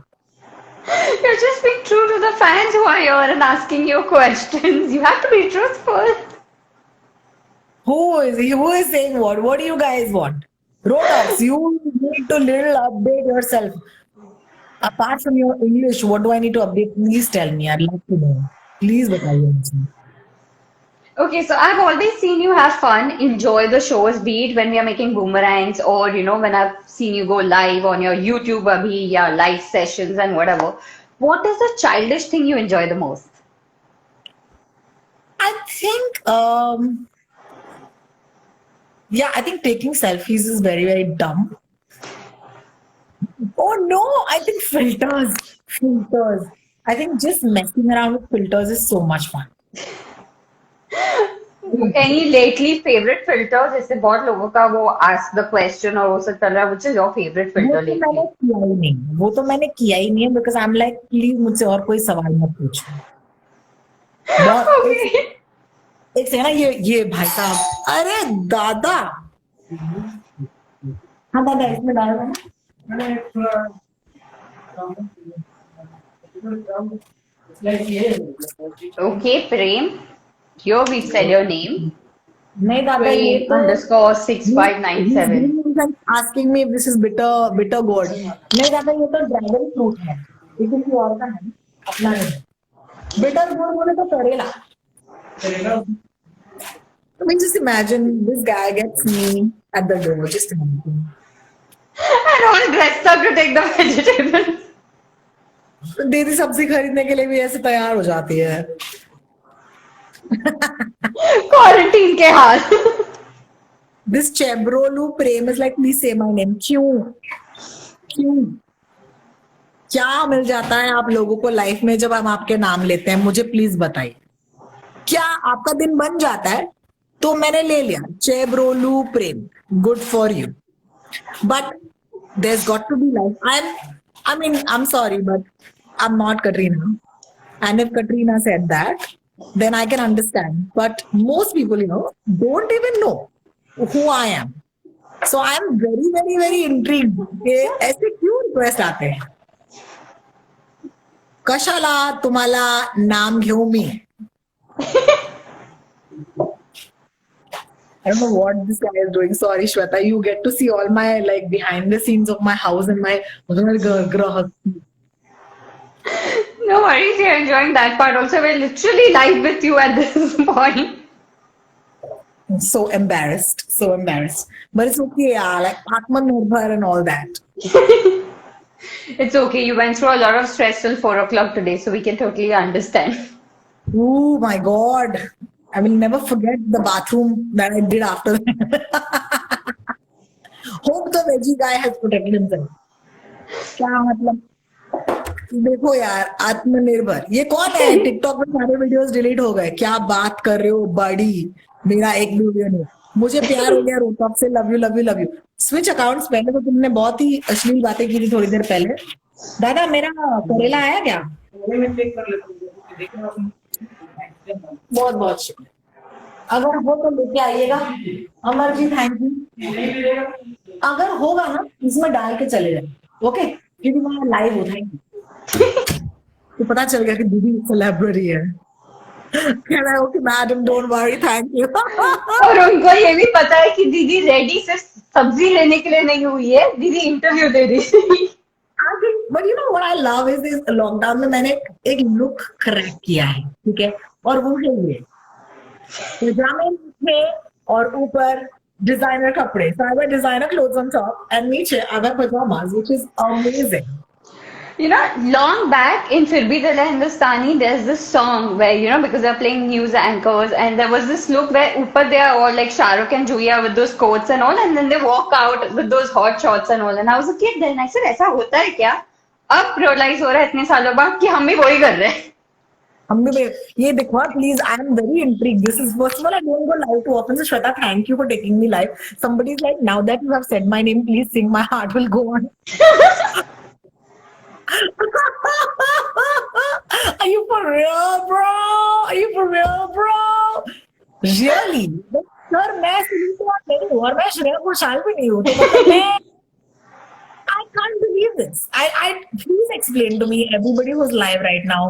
You're just being true to the fans who are here and asking you questions. You have to be truthful. Who is saying what? What do you guys want? Rodox, you need to little update yourself. Apart from your English, what do I need to update? Please tell me. I'd love to know. Please बताइए मुझे. Okay, so I've always seen you have fun, enjoy the shows, be it when we are making boomerangs or, when I've seen you go live on your YouTube abhi, yeah, live sessions and whatever. What is the childish thing you enjoy the most? I think, I think taking selfies is very, very dumb. Oh no, I think filters. Filters. I think just messing around with filters is so much fun. Any lately favorite filter? जैसे बहुत लोगों का वो ask the question और वो सब चल रहा है. Which is your favorite filter lately? वो तो मैंने किया ही नहीं है because I'm like please मुझसे और कोई सवाल मत पूछो. Okay. एक से ना ये भाई साहब अरे दादा हाँ दादा इसमें डाल दो Okay, Prem. Here we said your name. नहीं दादा ये Prem underscore 6597. asking me if this is bitter gourd. नहीं दादा ये तो ड्रैगन फ्रूट है. ये किसी और का है अपना नहीं. बिटर गोर्ड बोले तो करेला. I mean, just imagine this guy gets me at the door. Just imagine. And all dressed up to take the vegetables. दीदी सब्जी खरीदने के लिए भी ऐसे तैयार हो जाती है. Quarantine के हाल. This Chebrolu Prem is like, please say my name. क्यों? क्या मिल जाता है आप लोगों को लाइफ में जब हम आपके नाम लेते हैं? मुझे प्लीज बताइए. क्या आपका दिन बन जाता है? तो मैंने ले लिया Chebrolu Prem. Good for you. But there's got to be life. I'm sorry, but I'm not Katrina. And if Katrina said that, then I can understand. But most people, don't even know who I am. So I'm very, very, very intrigued. ऐसे क्यों request आते हैं? कशाला तुम्हाला नाम घेऊ मी? I don't know what this guy is doing. Sorry, Shweta. You get to see all my behind the scenes of my house and my grah. No worries, you're enjoying that part also. We're literally live with you at this point. I'm so embarrassed. But it's okay, yeah. Like Atmanirbhar and all that. It's okay. You went through a lot of stress till 4 o'clock today, so we can totally understand. Oh my God. I will never forget the bathroom that I did after that. Hope the veggie guy has protected himself. क्या मतलब? देखो यार आत्मनिर्भर ये कौन है? TikTok में सारे वीडियोस डिलीट हो गए. क्या बात कर रहे हो बड़ी? मेरा एक वीडियो नहीं. मुझे प्यार हो गया रोटॉप से. Love you. Switch accounts. पहले तो तुमने बहुत ही अश्लील बातें की थी थोड़ी देर पहले. दादा मेरा करेला आया क्या? बहुत बहुत शुक्रिया. अगर हो तो लेके आइएगा. Amar ji thank you. अगर होगा ना इसमें डाल के चले जाए. ओके क्योंकि मैं लाइव हो. Thank you. तो पता चल गया कि दीदी सेलिब्रिटी है. कहना है okay madam don't worry thank you. और उनको ये भी पता है कि दीदी रेडी सिर्फ सब्जी लेने के लिए नहीं हुई है. दीदी इंटरव्यू दे रही थी. But you know what I love is this lockdown में मैंने एक लुक क्रैक किया है. ठीक है और वो है ये पजामे थे और ऊपर डिजाइनर कपड़े. So I wear designer clothes on top and नीचे I wear pajamas which is amazing. Long back in Fir Bhi Dil Hai Hindustani, there's this song where, because they're playing news anchors, and there was this look where upar they are all like Shah Rukh and Julia with those coats and all, and then they walk out with those hot shots and all. And I was a kid then. I said, ऐसा होता है क्या? अब realize हो रहा है इतने सालों बाद कि हम भी वही कर रहे हैं. हम भी ये देखो please. I am very intrigued. This is first of all I don't go live too often. So Shweta thank you for taking me live. Somebody is like now that you have said my name please sing my heart will go on. Are you for real, bro? Really? Sir मैं singing तो नहीं हूँ और मैं श्रेया घोषाल भी नहीं हूँ. तो मैं can't believe this. I please explain to me, everybody who's live right now,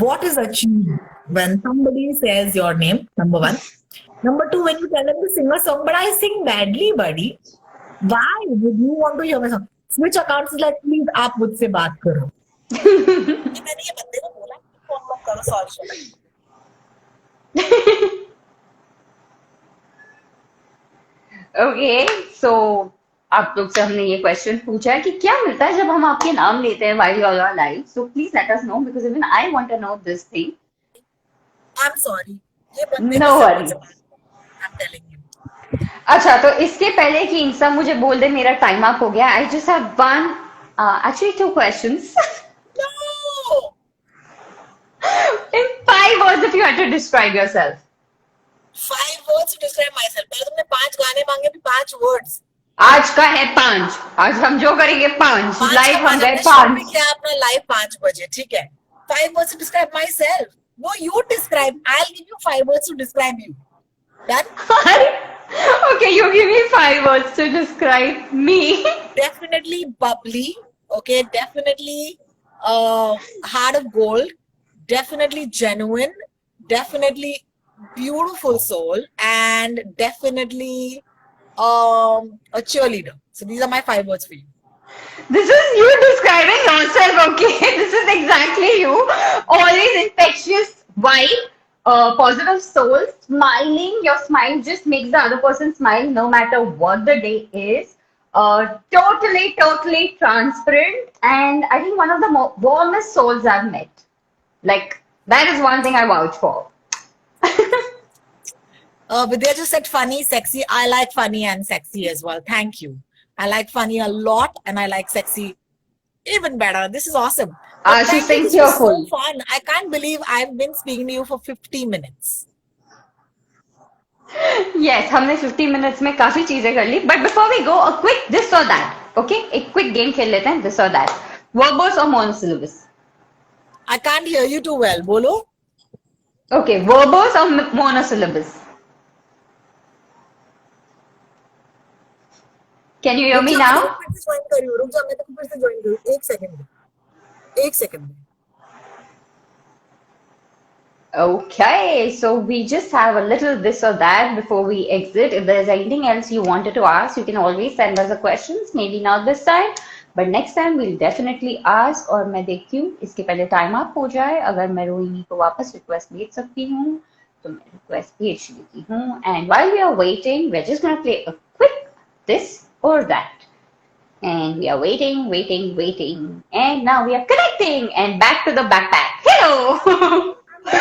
what is achieved when somebody says your name, number one. Number two, when you tell them to sing a song, but I sing badly, buddy. Why would you want to hear my song? Switch accounts is like, please, आप मुझसे बात करो. मैंने ये बंदे को बोला कि फोन मत करो, sorry. ओके सो आप लोग से हमने ये क्वेश्चन पूछा है कि क्या मिलता है जब हम आपके नाम लेते हैं while you are live. So please let us know because even I want to know this thing. I'm sorry. ये बंदे नो मुझसे वरी. पूछा. I'm telling you. अच्छा तो इसके पहले कि इंसान मुझे बोल दे मेरा टाइम अप हो गया, I just have one actually two questions. No. In 5 words if you had to describe yourself. 5 words to describe myself. पहले तुमने 5 गाने मांगे भी 5 words. आज का है 5. आज हम जो करेंगे 5. 5 लाइव का हम गए मैंने शुरू भी 5. किया अपना लाइव 5 बजे, ठीक है. 5 words to describe myself. No, you describe. I'll give you 5 words to describe you. Done? Okay, you give me 5 words to describe me. Definitely bubbly. Okay, definitely heart of gold. Definitely genuine. Definitely beautiful soul, and definitely a cheerleader. So these are my 5 words for you. This is you describing yourself, okay? This is exactly you. Always infectious vibe, positive soul, smiling. Your smile just makes the other person smile no matter what the day is. Totally transparent. And I think one of the warmest souls I've met. Like, that is one thing I vouch for. Vidya just said funny, sexy. I like funny and sexy as well. Thank you. I like funny a lot, and I like sexy even better. This is awesome. But She's thank you. saying This was cheerful. so fun. I can't believe I've been speaking to you for 50 minutes. Yes, हमने 50 minutes में काफी चीजें कर ली. But before we go, a quick this or that. Okay, एक quick game खेल लेते हैं. This or that. Verbose or monosyllabus? I can't hear you too well. Bolo? Okay, verbose or monosyllabus? Can you hear me now? रुक जा, मैं तेरे को फिर से join करूँ. एक second. Okay, so we just have a little this or that before we exit. If there's anything else you wanted to ask, you can always send us the questions. Maybe not this time, but next time we'll definitely ask. और मैं देखती हूँ इसके पहले time up हो जाए. अगर मैं रोहिणी को वापस रिक्वेस्ट भेज सकती हूँ तो मैं रिक्वेस्ट भेज देती हूँ. And while we are waiting, we're just gonna play a quick this or that. And we are waiting. And now we are connecting and back to the backpack. Hello! I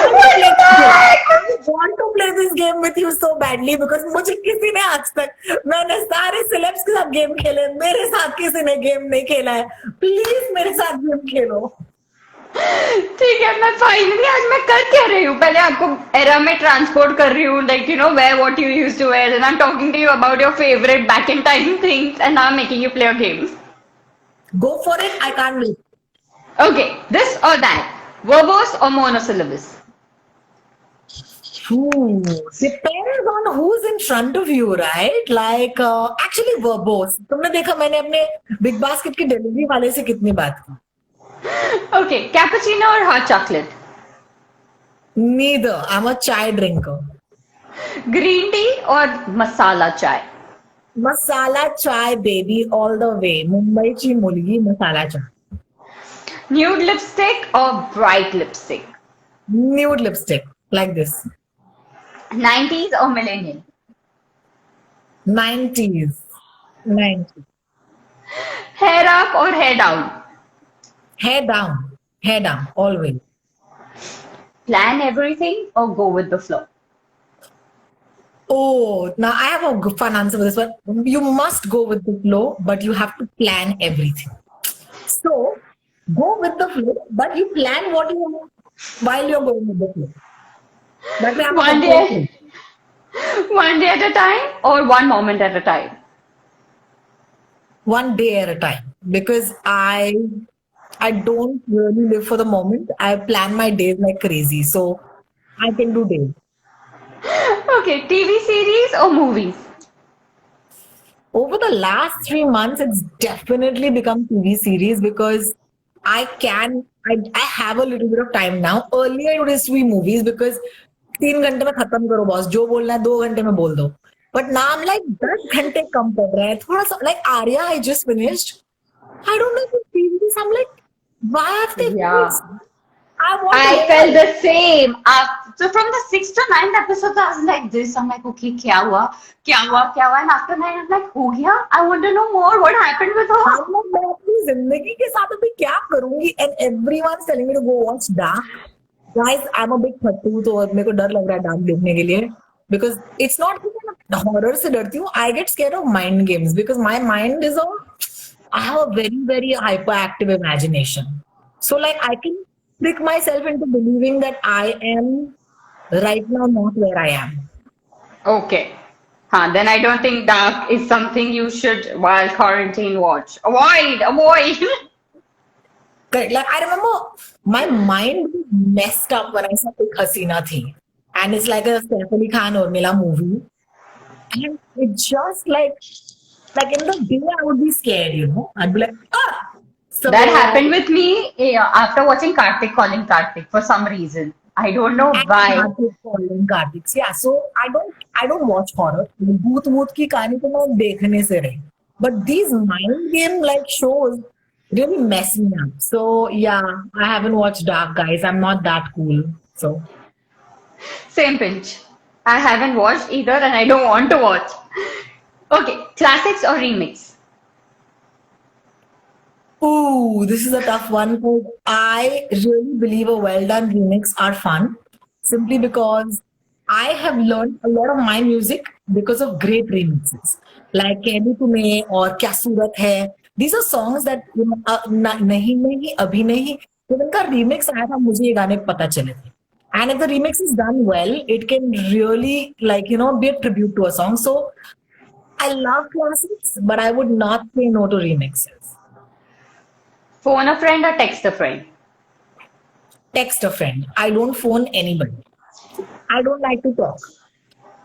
want to play this game with you so badly because मुझे किसी ने आज तक, मैंने सारे celebs के साथ game खेले, मेरे साथ किसी ने गेम नहीं खेला है. प्लीज मेरे साथ गेम खेलो. ठीक है, मैं फाइनली आज मैं कर क्या रही हूँ. पहले आपको एरा में ट्रांसपोर्ट कर रही हूँ, like you know wear what you used to wear, and I am talking to you about your favourite back in time things, and now making you play a game. Go for it. I can't wait. Okay, this or that. Verbose or monosyllabus? Depends on who's in front of you, right? Like, actually verbose. तुमने देखा मैंने अपने big basket के delivery वाले से कितनी बात की. Okay, cappuccino or hot chocolate? Neither. I'm a chai drinker. Green tea or masala chai? Masala chai, baby, all the way. Mumbai chi mulgi masala chai. Nude lipstick or bright lipstick? Nude lipstick, like this. 90s or millennial? 90s. 90s. Hair up or hair down? Hair down. Hair down, always. Plan everything or go with the flow? Oh, now I have a fun answer for this one. You must go with the flow, but you have to plan everything. So, go with the flow, but you plan what you want while you're going with the flow. That way One day at a time or one moment at a time? One day at a time. Because I don't really live for the moment. I plan my days like crazy. So, I can do days. Okay, TV series or movies? over the last 3 months, it's definitely become TV series because I have a little bit of time now. Earlier, it used to be movies because 3 घंटे में खत्म करो boss जो बोलना है 2 घंटे में बोल दो. But now I'm like 10 घंटे कम पड़ रहा है थोड़ा सा like Arya I just finished. I don't know if you've seen this. I'm like, why have they Yeah. finished? I want I to felt the same. So from the sixth to ninth episode, I was like this. I'm like, okay, क्या हुआ, क्या हुआ, क्या हुआ? And after nine, I'm like, हो गया. I want to know more. What happened with her? I'm like, मैं अपनी जिंदगी के साथ अभी क्या करूंगी? And everyone's telling me to go watch Dark. Guys, I'm a big फट्टू तो मेरे को डर लग रहा है Dark देखने के लिए because it's not कि मैं horror से डरती हूँ. I get scared of mind games because my mind is I have a very very hyperactive imagination. So like I can trick myself into believing that I am right now not where I am. Okay. Then I don't think Dark is something you should, while quarantine, watch. Avoid. Correct. Like I remember my mind was messed up when I saw Ek Hasina Thi. And it's like a Saif Ali Khan Urmila movie. And it just like in the day I would be scared, you know. I'd be like, ah! So That happened with me after watching Kartik calling Kartik for some reason. I don't know and why. Kartik calling Kartik. Yeah, so I don't watch horror. भूत भूत की कहानी तो मैं देखने से रही. But these mind game like shows really mess me up. So yeah, I haven't watched Dark, guys. I'm not that cool. So Same pinch. I haven't watched either and I don't want to watch. Okay, classics or remix? ooh, this is a tough one because I really believe a well done remix are fun simply because I have learned a lot of my music because of great remixes like Kehdi Tumhe or Kya Surat Hai. These are songs that you know, nahi nahi abhi nahi जब इनका remix आया था मुझे ये गाने पता चले थे. And if the remix is done well, it can really like you know be a tribute to a song. So I love classics, but I would not say no to remixes. Phone a friend or text a friend? Text a friend. I don't phone anybody. I don't like to talk.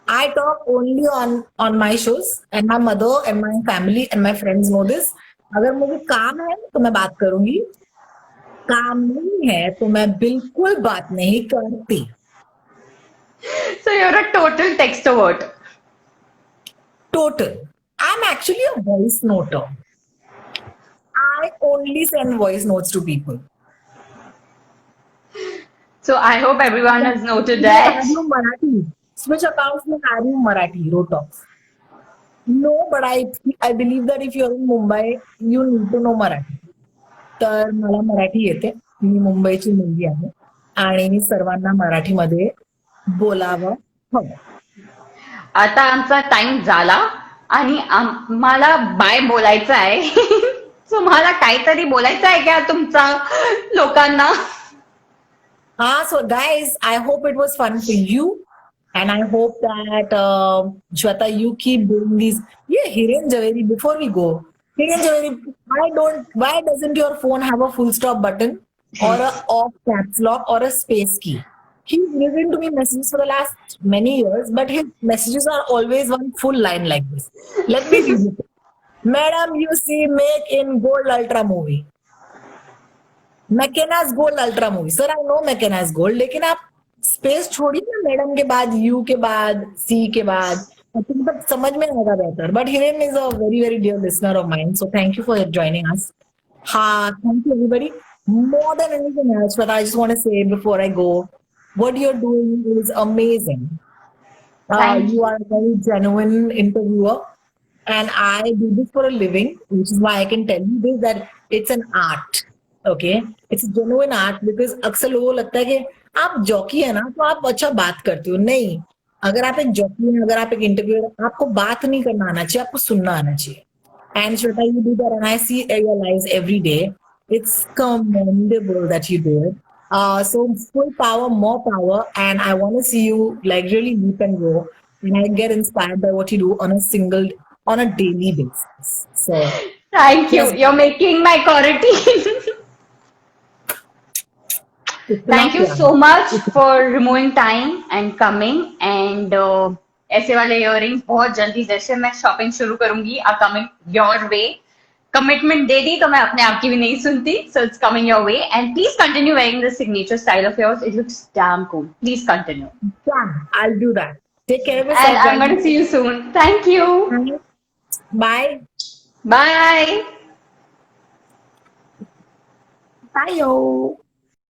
I talk only on my shows and my mother and my family and my friends know this. अगर मुझे काम है तो मैं बात करूंगी. काम नहीं है तो मैं बिल्कुल बात नहीं करती. So you're a total textrovert. Total. I'm actually a voice noter. I only send voice notes to people. So I hope everyone has noted Are that. you Marathi? Switch accounts में are you Marathi? Rotox. No, but I believe that if you're in Mumbai, you need to know Marathi. तर मला मराठी येते. मी मुंबईची मुलगी आहे आणि मी सर्वांना मराठीमध्ये बोलावं हवं. आता आमचा टाइम झाला आणि मला बाय बोलायचं आहे. तुम्हाला काहीतरी बोलायचं आहे का तुमचा लोकांना? So guys, I hope it was fun for you. And I hope that, Shweta, you keep doing these. Yeah, Hiren Javeri, before we go, Hiren Javeri, why doesn't your phone have a full stop button or a off caps lock or a space key? He's given to me messages for the last many years, but his messages are always one full line like this. Let me read it. Madam, you see Make in Gold Ultra movie. McKenna's Gold Ultra movie. Sir, I know McKenna's Gold, लेकिन आप space छोड़िए ना madam के बाद you के बाद सी के बाद मतलब समझ में आएगा बेहतर. But Hiren is a very very dear listener of mine, so thank you for joining us. हाँ, thank you everybody. More than anything else, but I just want to say before I go, what you're doing is amazing. Thank You are a very genuine interviewer, and I do this for a living, which is why I can tell you this that it's an art. Okay, it's a genuine art because अक्सर लोगों को लगता है कि आप jockey है ना तो आप अच्छा बात करते हो. नहीं, अगर आप एक जॉकी हैं, अगर आप एक इंटरव्यूअर, आपको बात नहीं करना आना चाहिए, आपको सुनना आना चाहिए. And Shweta, you do that, and I see your lives every day. It's commendable that you do it. So full power, more power, and I want to see you like really leap and grow. And I get inspired by what you do on a daily basis. So thank you. Yes. You're making my quarantine. Thank you so much for removing time and coming. And ऐसे वाले earrings बहुत जल्दी, जैसे मैं shopping शुरू करूंगी, are coming your way. Commitment दे दी तो मैं अपने आप की भी नहीं सुनती. So it's coming your way and please continue wearing the signature style of yours. It looks damn cool. Please continue. Yeah, I'll do that. Take care of And yourself, I'm going to see you soon. Thank you. guys. Bye. Bye. Bye, yo.